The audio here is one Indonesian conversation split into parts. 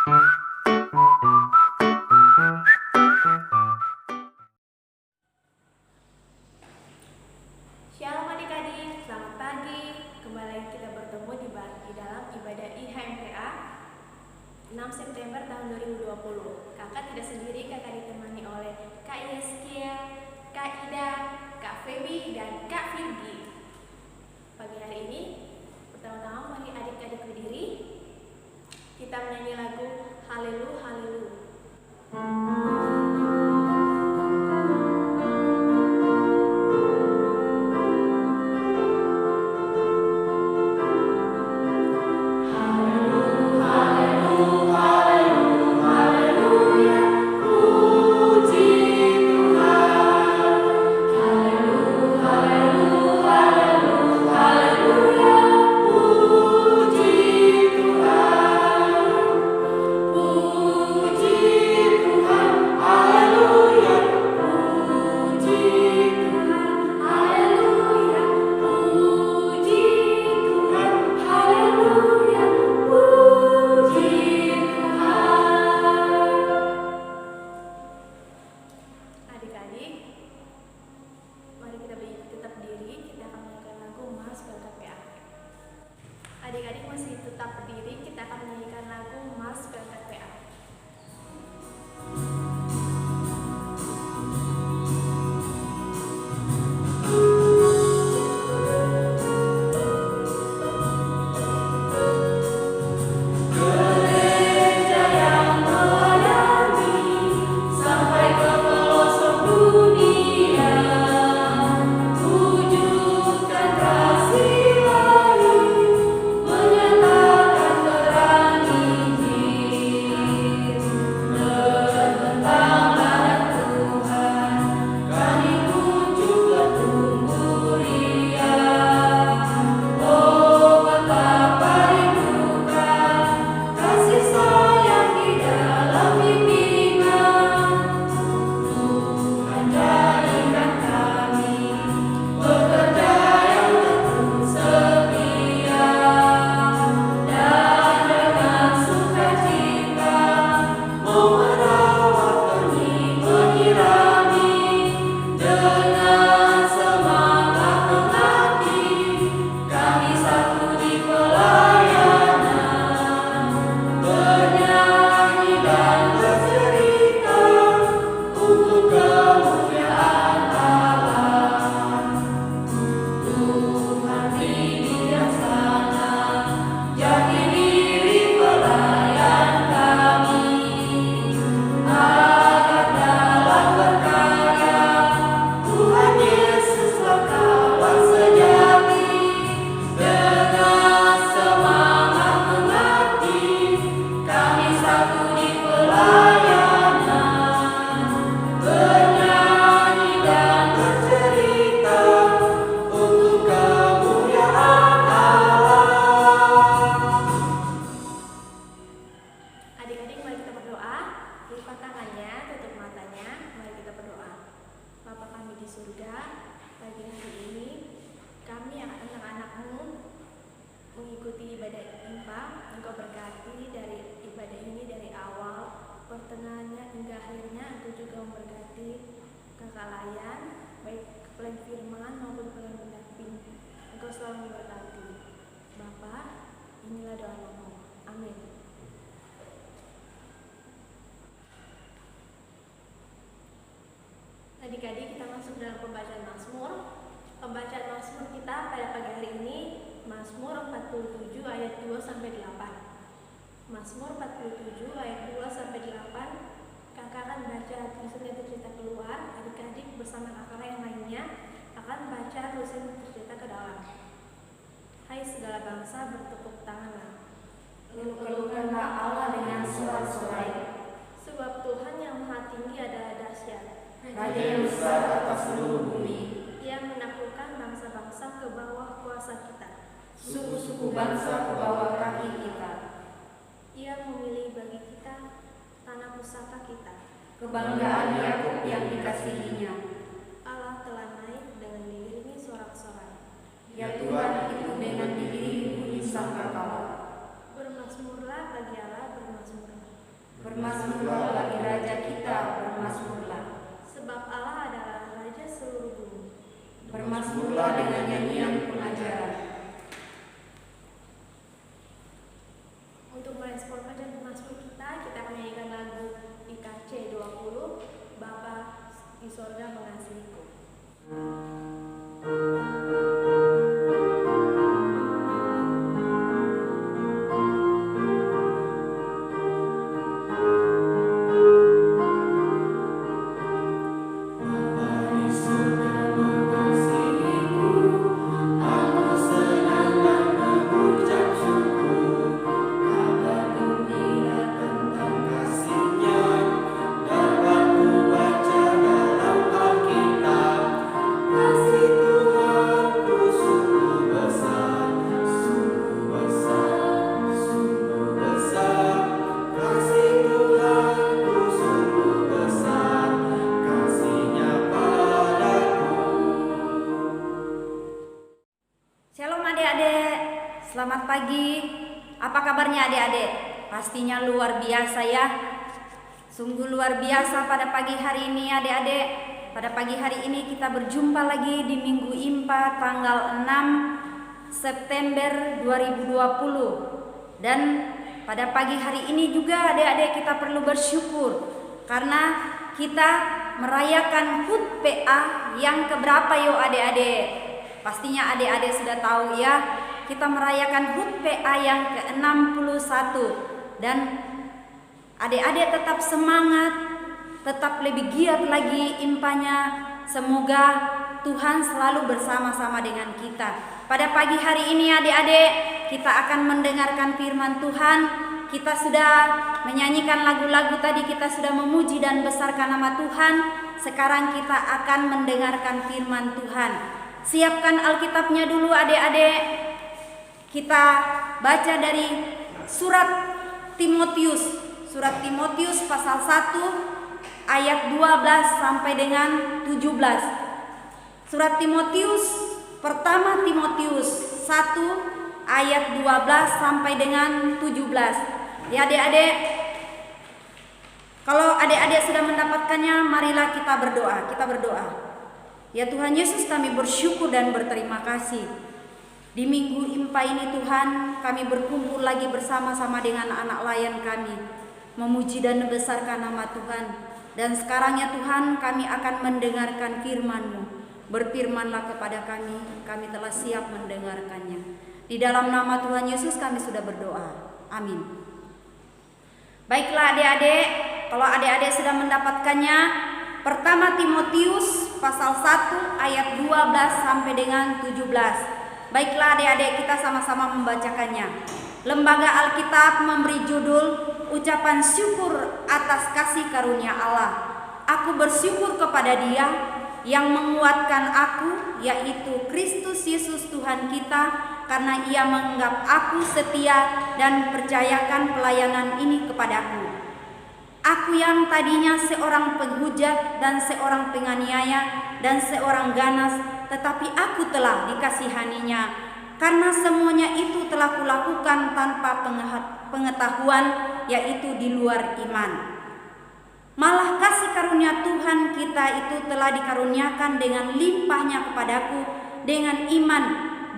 Shalom adik-adik, selamat pagi. Kembali kita bertemu di dalam ibadah IHMPA 6 September tahun 2020. Kakak tidak sendiri, kakak ditemani oleh Kak Yeskia, Kak Ida, Kak Feby, dan Kak Virgi. Pagi hari ini, pertama-tama mari adik-adik berdiri. Kita menyanyi lagu Haleluya Haleluya. Adik-adik masih tetap berdiri, kita akan menyanyikan lagu Mas Berangkat PA. Pertengahannya hingga akhirnya aku juga memberkati kakak Layan, baik kepala firman maupun kepala pendamping. Engkau selalu memberkati. Bapa, inilah doa-mu. Amin. Adik-adik, kita masuk dalam pembacaan Mazmur. Pembacaan Mazmur kita pada pagi hari ini Mazmur 47 ayat 2 sampai 8. Mazmur 47 ayat 2 sampai 8. Kakak akan baca tulisan tercipta keluar, adik-adik bersama kakak yang lainnya akan baca tulisan tercipta ke dalam. Hai segala bangsa, bertepuk tanganlah. Keluhkanlah Allah dengan sorak-sorai. Sebab Tuhan yang maha tinggi adalah dahsyat. Raja yang besar atas seluruh bumi. Ia menaklukkan bangsa-bangsa ke bawah kuasa kita. Suku-suku bangsa ke bawah kaki kita. Ia memilih bagi kita tanah pusaka kita. Kebanggaan Yakub yang dikasihinya. Allah telah naik dengan diiringi sorak-sorai. Ya Tuhan, itu dengan diiringi bunyi sangkakala. Bermazmurlah bagi Allah, bermazmurlah. merespon bacaan Mazmur kita akan menyanyikan lagu IKC 20, Bapa di Sorga Mengasihiku. Selamat pagi. Apa kabarnya adik-adik? Pastinya luar biasa ya. Sungguh luar biasa pada pagi hari ini adik-adik. Pada pagi hari ini kita berjumpa lagi di Minggu Impa tanggal 6 September 2020. Dan pada pagi hari ini juga adik-adik kita perlu bersyukur karena kita merayakan HUT PA yang keberapa yuk adik-adik? Pastinya adik-adik sudah tahu ya. Kita merayakan HUT PA yang ke-61 dan adik-adik tetap semangat, tetap lebih giat lagi impanya. Semoga Tuhan selalu bersama-sama dengan kita. Pada pagi hari ini adik-adik kita akan mendengarkan firman Tuhan. Kita sudah menyanyikan lagu-lagu tadi, kita sudah memuji dan besarkan nama Tuhan. Sekarang kita akan mendengarkan firman Tuhan. Siapkan Alkitabnya dulu adik-adik. Kita baca dari surat Timotius pasal 1 ayat 12 sampai dengan 17. Surat Timotius pertama Timotius 1 ayat 12 sampai dengan 17. Ya adik-adik, kalau adik-adik sudah mendapatkannya, marilah kita berdoa. Kita berdoa. Ya Tuhan Yesus, kami bersyukur dan berterima kasih. Di Minggu Impa ini Tuhan, kami berkumpul lagi bersama-sama dengan anak layan kami, memuji dan membesarkan nama Tuhan. Dan sekarang ya Tuhan, kami akan mendengarkan firman-Mu. Berfirmanlah kepada kami, kami telah siap mendengarkannya. Di dalam nama Tuhan Yesus kami sudah berdoa. Amin. Baiklah adik-adik, kalau adik-adik sudah mendapatkannya, pertama Timotius pasal 1 ayat 12 sampai dengan 17. Baiklah adik-adik, kita sama-sama membacakannya. Lembaga Alkitab memberi judul Ucapan Syukur atas Kasih Karunia Allah. Aku bersyukur kepada Dia yang menguatkan aku, yaitu Kristus Yesus Tuhan kita, karena Ia menganggap aku setia dan percayakan pelayanan ini kepadaku. Aku yang tadinya seorang penghujat dan seorang penganiaya dan seorang ganas, tetapi aku telah dikasihaninya, karena semuanya itu telah kulakukan tanpa pengetahuan, yaitu di luar iman. Malah kasih karunia Tuhan kita itu telah dikaruniakan dengan limpahnya kepadaku dengan iman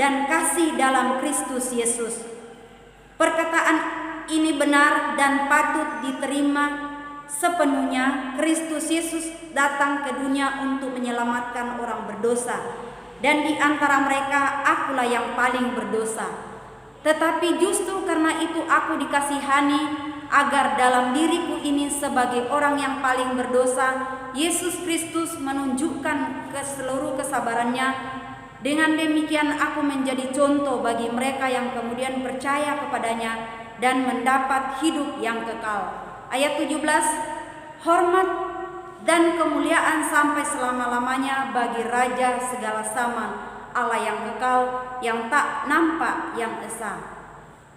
dan kasih dalam Kristus Yesus. Perkataan ini benar dan patut diterima sepenuhnya. Kristus Yesus datang ke dunia untuk menyelamatkan orang berdosa, dan di antara mereka akulah yang paling berdosa. Tetapi justru karena itu aku dikasihani, agar dalam diriku ini sebagai orang yang paling berdosa, Yesus Kristus menunjukkan ke seluruh kesabarannya. Dengan demikian aku menjadi contoh bagi mereka yang kemudian percaya kepadanya dan mendapat hidup yang kekal. Ayat 17, hormat dan kemuliaan sampai selama-lamanya bagi Raja segala zaman, Allah yang kekal, yang tak nampak, yang esa.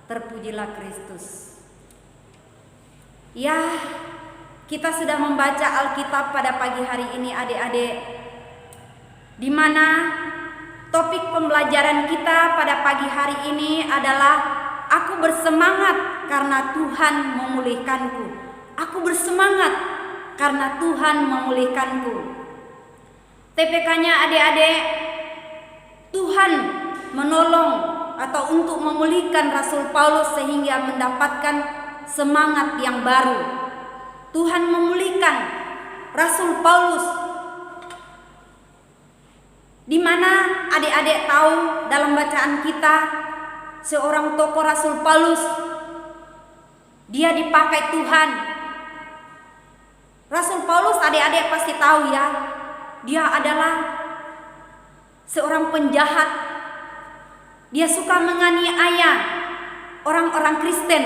Terpujilah Kristus. Ya, kita sudah membaca Alkitab pada pagi hari ini adik-adik, di mana topik pembelajaran kita pada pagi hari ini adalah aku bersemangat karena Tuhan memulihkanku. Aku bersemangat karena Tuhan memulihkanku. TPK-nya adik-adik, Tuhan menolong atau untuk memulihkan Rasul Paulus sehingga mendapatkan semangat yang baru. Tuhan memulihkan Rasul Paulus, di mana adik-adik tahu dalam bacaan kita seorang tokoh Rasul Paulus, dia dipakai Tuhan. Rasul Paulus adik-adik pasti tahu ya, dia adalah seorang penjahat. Dia suka menganiaya orang-orang Kristen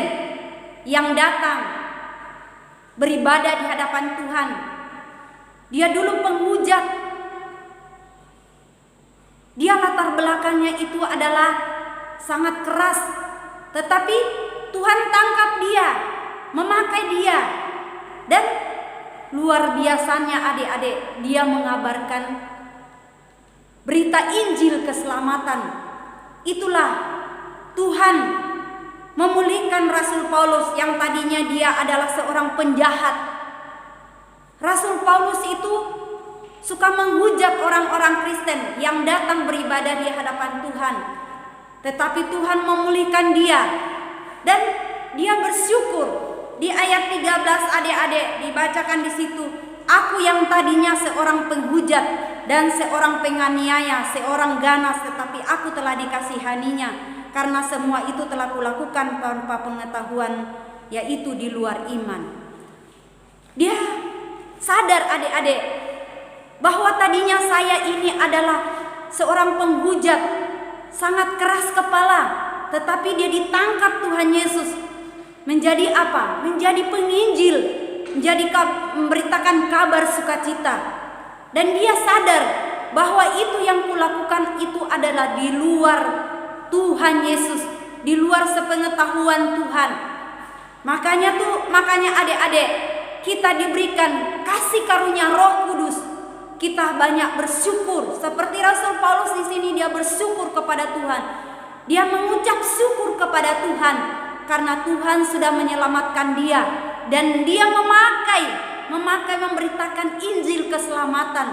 yang datang beribadah di hadapan Tuhan. Dia dulu penghujat. Dia latar belakangnya itu adalah sangat keras, tetapi Tuhan tangkap dia, memakai dia, dan luar biasanya adik-adik, dia mengabarkan berita Injil keselamatan. Itulah Tuhan memulihkan Rasul Paulus yang tadinya dia adalah seorang penjahat. Rasul Paulus itu suka menghujat orang-orang Kristen yang datang beribadah di hadapan Tuhan. Tetapi Tuhan memulihkan dia dan dia bersyukur. Di ayat 13 adik-adik dibacakan di situ, aku yang tadinya seorang penghujat dan seorang penganiaya, seorang ganas, tetapi aku telah dikasihaninya, karena semua itu telah kulakukan tanpa pengetahuan, yaitu di luar iman. Dia sadar adik-adik bahwa tadinya saya ini adalah seorang penghujat, sangat keras kepala, tetapi dia ditangkap Tuhan Yesus menjadi apa? Menjadi penginjil, menjadi memberitakan kabar sukacita. Dan dia sadar bahwa itu yang kulakukan itu adalah di luar Tuhan Yesus, di luar sepengetahuan Tuhan. Makanya adik-adik, kita diberikan kasih karunia Roh Kudus. Kita banyak bersyukur, seperti Rasul Paulus di sini dia bersyukur kepada Tuhan. Dia mengucap syukur kepada Tuhan karena Tuhan sudah menyelamatkan dia dan dia memakai memberitakan Injil keselamatan.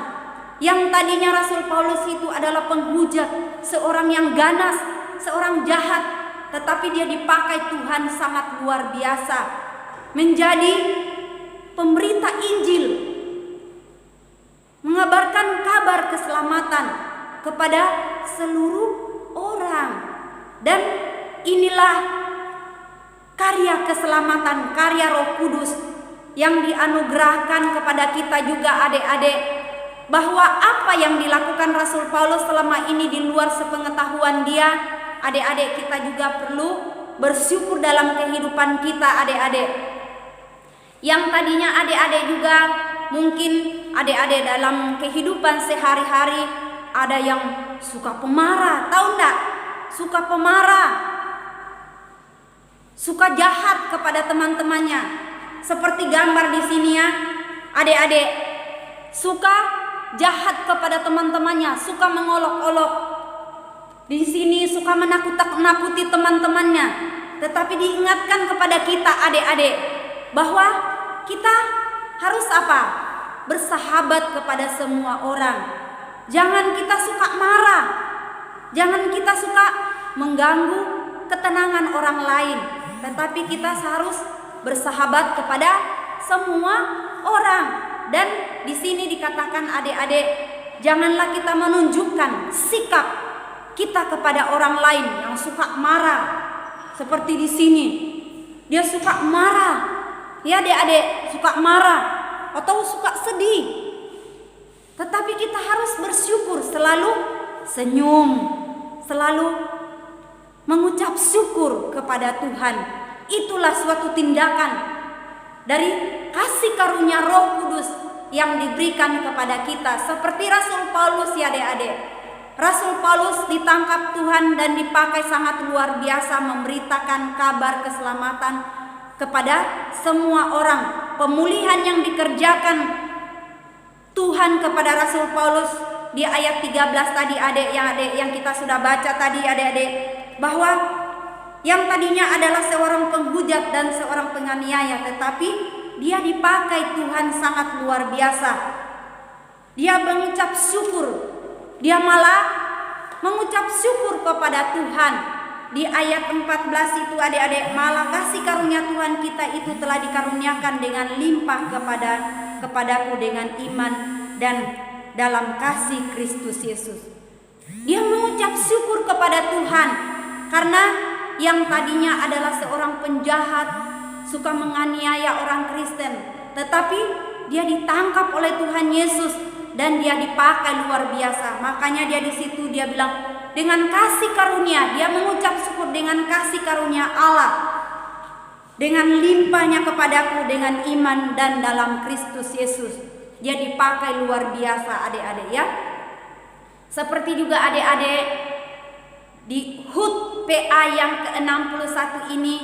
Yang tadinya Rasul Paulus itu adalah penghujat, seorang yang ganas, seorang jahat, tetapi dia dipakai Tuhan sangat luar biasa menjadi pemberita Injil, mengabarkan kabar keselamatan kepada seluruh orang. Dan inilah karya keselamatan, karya Roh Kudus yang dianugerahkan kepada kita juga adik-adik, bahwa apa yang dilakukan Rasul Paulus selama ini di luar sepengetahuan dia, adik-adik kita juga perlu bersyukur dalam kehidupan kita adik-adik. Yang tadinya adik-adik juga mungkin adik-adik dalam kehidupan sehari-hari ada yang suka pemarah, tahu enggak? Suka pemarah, suka jahat kepada teman-temannya. Seperti gambar di sini ya, adik-adik, suka jahat kepada teman-temannya, suka mengolok-olok. Di sini suka menakut-nakuti teman-temannya. Tetapi diingatkan kepada kita adik-adik bahwa kita harus apa? Bersahabat kepada semua orang. Jangan kita suka marah. Jangan kita suka mengganggu ketenangan orang lain. Tetapi kita harus bersahabat kepada semua orang. Dan di sini dikatakan adik-adik, janganlah kita menunjukkan sikap kita kepada orang lain yang suka marah. Seperti di sini, dia suka marah. Ya adik-adik, suka marah atau suka sedih. Tetapi kita harus bersyukur, selalu senyum, selalu mengucap syukur kepada Tuhan. Itulah suatu tindakan dari kasih karunia Roh Kudus yang diberikan kepada kita. Seperti Rasul Paulus ya adik-adik. Rasul Paulus ditangkap Tuhan dan dipakai sangat luar biasa memberitakan kabar keselamatan kepada semua orang. Pemulihan yang dikerjakan Tuhan kepada Rasul Paulus di ayat 13 tadi adik yang kita sudah baca tadi adik-adik, bahwa yang tadinya adalah seorang penghujat dan seorang penganiaya, tetapi dia dipakai Tuhan sangat luar biasa. Dia mengucap syukur. Dia malah mengucap syukur kepada Tuhan di ayat 14 itu adik-adik, malah kasih karunia Tuhan kita itu telah dikaruniakan dengan limpah kepadaku dengan iman dan dalam kasih Kristus Yesus. Dia mengucap syukur kepada Tuhan karena yang tadinya adalah seorang penjahat, suka menganiaya orang Kristen, tetapi dia ditangkap oleh Tuhan Yesus dan dia dipakai luar biasa. Makanya dia di situ dia bilang dengan kasih karunia, dia mengucap syukur dengan kasih karunia Allah, dengan limpahnya kepadaku dengan iman dan dalam Kristus Yesus. Dia dipakai luar biasa adik-adik ya. Seperti juga adik-adik di HUT PA yang ke-61 ini,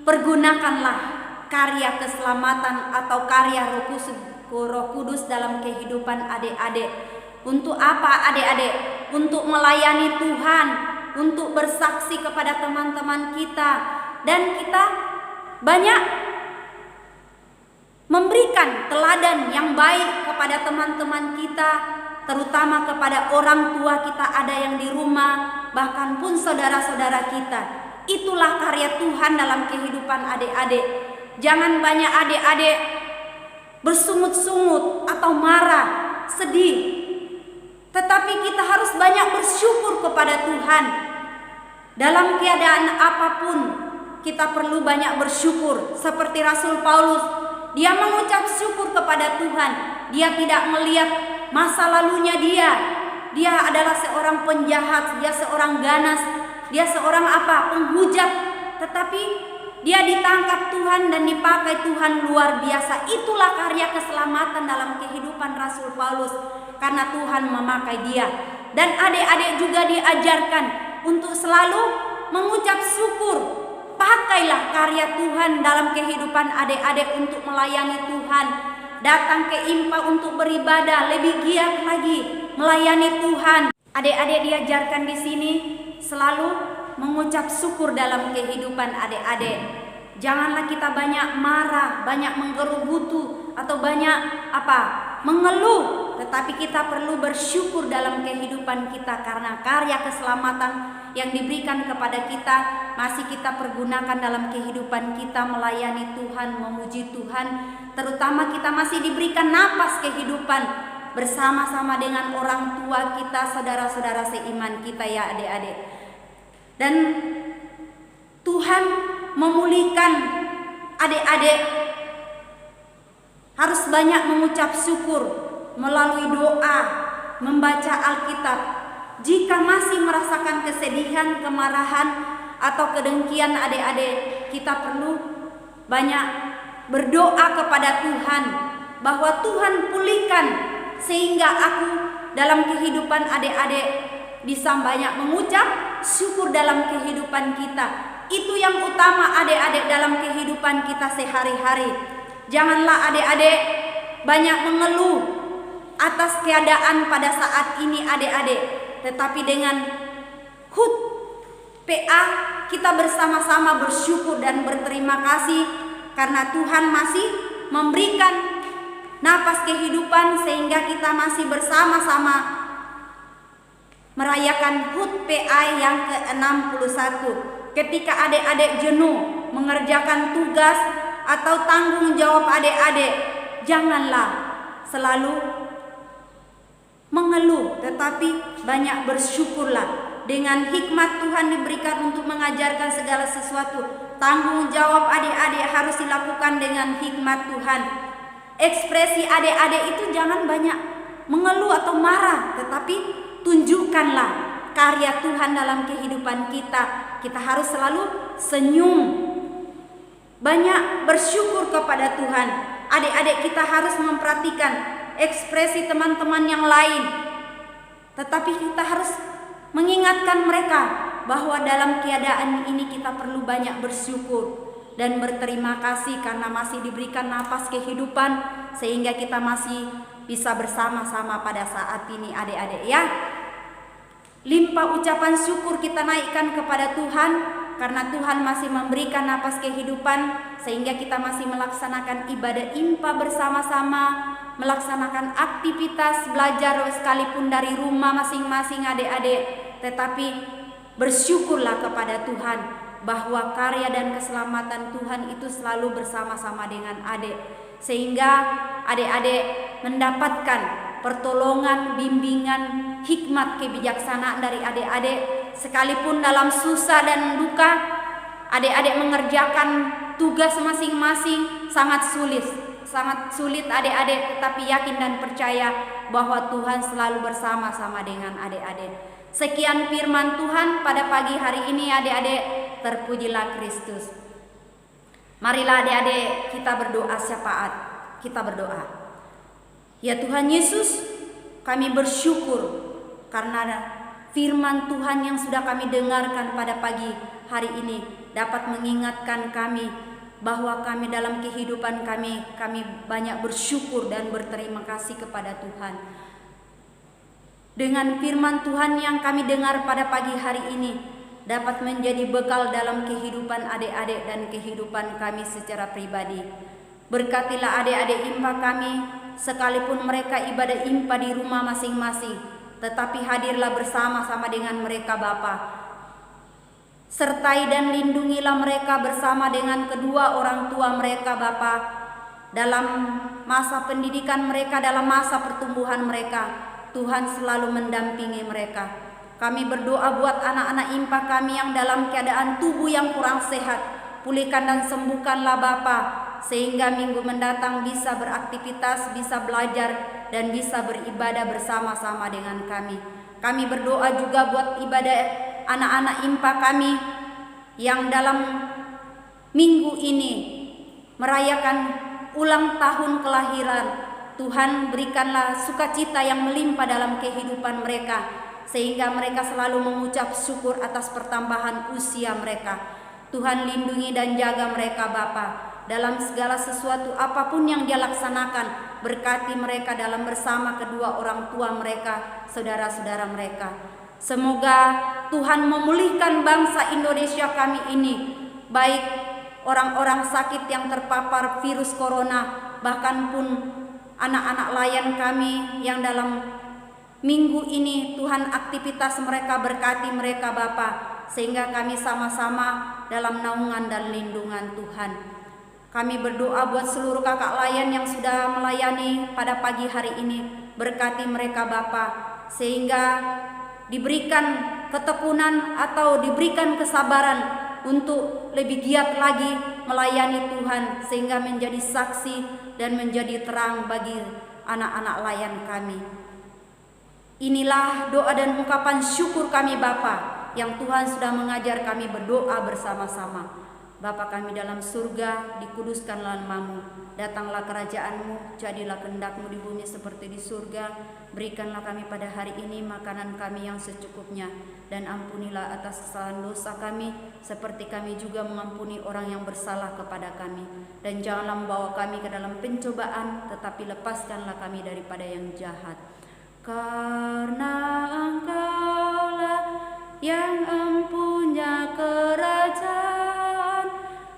pergunakanlah karya keselamatan atau karya Roh Kudus dalam kehidupan adik-adik. Untuk apa adik-adik? Untuk melayani Tuhan, untuk bersaksi kepada teman-teman kita, dan kita banyak memberikan teladan yang baik kepada teman-teman kita, terutama kepada orang tua kita ada yang di rumah, bahkan pun saudara-saudara kita. Itulah karya Tuhan dalam kehidupan adik-adik. Jangan banyak adik-adik bersungut-sungut atau marah, sedih, tetapi kita harus banyak bersyukur kepada Tuhan. Dalam keadaan apapun kita perlu banyak bersyukur. Seperti Rasul Paulus, dia mengucap syukur kepada Tuhan. Dia tidak melihat masa lalunya dia. Dia adalah seorang penjahat, dia seorang ganas, dia seorang penghujat. Tetapi dia ditangkap Tuhan dan dipakai Tuhan luar biasa. Itulah karya keselamatan dalam kehidupan Rasul Paulus, karena Tuhan memakai dia. Dan adik-adik juga diajarkan untuk selalu mengucap syukur. Pakailah karya Tuhan dalam kehidupan adik-adik untuk melayani Tuhan. Datang ke IMPA untuk beribadah, lebih giat lagi melayani Tuhan. Adik-adik diajarkan di sini selalu mengucap syukur dalam kehidupan adik-adik. Janganlah kita banyak marah, banyak menggerutu atau banyak mengeluh, tetapi kita perlu bersyukur dalam kehidupan kita karena karya keselamatan yang diberikan kepada kita masih kita pergunakan dalam kehidupan kita melayani Tuhan, memuji Tuhan. Terutama kita masih diberikan napas kehidupan bersama-sama dengan orang tua kita, saudara-saudara seiman kita ya adik-adik. Dan Tuhan memulihkan adik-adik harus banyak mengucap syukur melalui doa, membaca Alkitab. Jika masih merasakan kesedihan, kemarahan, atau kedengkian adik-adik, kita perlu banyak berdoa kepada Tuhan bahwa Tuhan pulihkan sehingga aku dalam kehidupan adik-adik bisa banyak mengucap syukur dalam kehidupan kita. Itu yang utama adik-adik dalam kehidupan kita sehari-hari. Janganlah adik-adik banyak mengeluh atas keadaan pada saat ini adik-adik, tetapi dengan HUT PA kita bersama-sama bersyukur dan berterima kasih karena Tuhan masih memberikan napas kehidupan sehingga kita masih bersama-sama merayakan HUT PA yang ke-61. Ketika adik-adik jenuh mengerjakan tugas atau tanggung jawab adik-adik, janganlah selalu mengeluh, tetapi banyak bersyukurlah. Dengan hikmat Tuhan diberikan untuk mengajarkan segala sesuatu. Tanggung jawab adik-adik harus dilakukan dengan hikmat Tuhan. Ekspresi adik-adik itu jangan banyak mengeluh atau marah, tetapi tunjukkanlah karya Tuhan dalam kehidupan kita. Kita harus selalu senyum, banyak bersyukur kepada Tuhan. Adik-adik kita harus memperhatikan ekspresi teman-teman yang lain, tetapi kita harus mengingatkan mereka bahwa dalam keadaan ini kita perlu banyak bersyukur dan berterima kasih karena masih diberikan napas kehidupan sehingga kita masih bisa bersama-sama pada saat ini adik-adik ya. Limpah ucapan syukur kita naikkan kepada Tuhan karena Tuhan masih memberikan napas kehidupan sehingga kita masih melaksanakan ibadah IMPA bersama-sama, melaksanakan aktivitas belajar sekalipun dari rumah masing-masing adik-adik. Tetapi bersyukurlah kepada Tuhan bahwa karya dan keselamatan Tuhan itu selalu bersama-sama dengan adik, sehingga adik-adik mendapatkan pertolongan, bimbingan, hikmat, kebijaksanaan dari adik-adik. Sekalipun dalam susah dan duka, adik-adik mengerjakan tugas masing-masing sangat sulit adik-adik, tetapi yakin dan percaya bahwa Tuhan selalu bersama-sama dengan adik-adik. Sekian firman Tuhan pada pagi hari ini adik-adik, terpujilah Kristus. Marilah adik-adik kita berdoa syafaat. Kita berdoa. Ya Tuhan Yesus, kami bersyukur karena firman Tuhan yang sudah kami dengarkan pada pagi hari ini dapat mengingatkan kami bahwa kami dalam kehidupan kami banyak bersyukur dan berterima kasih kepada Tuhan. Dengan firman Tuhan yang kami dengar pada pagi hari ini dapat menjadi bekal dalam kehidupan adik-adik dan kehidupan kami secara pribadi. Berkatilah adik-adik IMPA kami, sekalipun mereka ibadah IMPA di rumah masing-masing, tetapi hadirlah bersama-sama dengan mereka Bapa. Sertai dan lindungilah mereka bersama dengan kedua orang tua mereka Bapa, dalam masa pendidikan mereka, dalam masa pertumbuhan mereka. Tuhan selalu mendampingi mereka. Kami berdoa buat anak-anak IMPA kami yang dalam keadaan tubuh yang kurang sehat. Pulihkan dan sembuhkanlah Bapa, sehingga minggu mendatang bisa beraktivitas, bisa belajar, dan bisa beribadah bersama-sama dengan kami. Kami berdoa juga buat ibadah anak-anak IMPA kami yang dalam minggu ini merayakan ulang tahun kelahiran. Tuhan berikanlah sukacita yang melimpah dalam kehidupan mereka, sehingga mereka selalu mengucap syukur atas pertambahan usia mereka. Tuhan lindungi dan jaga mereka Bapa dalam segala sesuatu apapun yang dia laksanakan. Berkati mereka dalam bersama kedua orang tua mereka, saudara-saudara mereka. Semoga Tuhan memulihkan bangsa Indonesia kami ini, baik orang-orang sakit yang terpapar virus corona, bahkan pun anak-anak layan kami yang dalam minggu ini Tuhan aktivitas mereka, berkati mereka Bapa, sehingga kami sama-sama dalam naungan dan lindungan Tuhan. Kami berdoa buat seluruh kakak layan yang sudah melayani pada pagi hari ini, berkati mereka Bapa, sehingga diberikan ketekunan atau diberikan kesabaran untuk lebih giat lagi melayani Tuhan, sehingga menjadi saksi dan menjadi terang bagi anak-anak layan kami. Inilah doa dan ungkapan syukur kami Bapa, yang Tuhan sudah mengajar kami berdoa bersama-sama. Bapa kami dalam surga, dikuduskanlah namamu, datanglah kerajaan-Mu, jadilah kehendak-Mu di bumi seperti di surga. Berikanlah kami pada hari ini makanan kami yang secukupnya, dan ampunilah atas kesalahan dosa kami, seperti kami juga mengampuni orang yang bersalah kepada kami. Dan janganlah membawa kami ke dalam pencobaan, tetapi lepaskanlah kami daripada yang jahat. Karena Engkaulah yang empunya kerajaan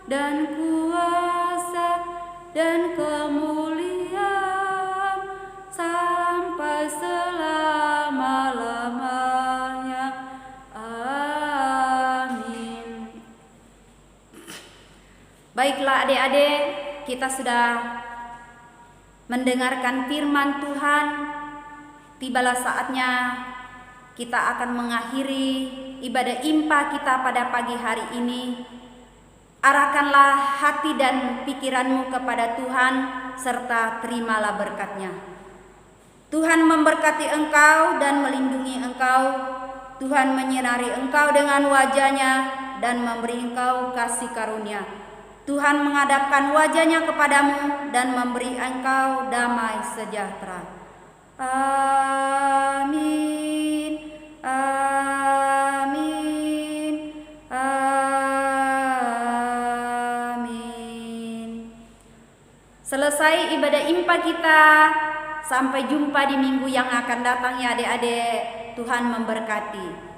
dan kuasa dan kemuliaan sampai selama-lamanya. Amin. Baiklah adik-adik, kita sudah mendengarkan firman Tuhan. Tibalah saatnya kita akan mengakhiri ibadah IMPA kita pada pagi hari ini. Arahkanlah hati dan pikiranmu kepada Tuhan, serta terimalah berkat-Nya. Tuhan memberkati engkau dan melindungi engkau. Tuhan menyinari engkau dengan wajah-Nya dan memberi engkau kasih karunia. Tuhan menghadapkan wajah-Nya kepadamu dan memberi engkau damai sejahtera. Amin. Amin. Amin. Selesai ibadah IMPA kita. Sampai jumpa di minggu yang akan datang ya adik-adik. Tuhan memberkati.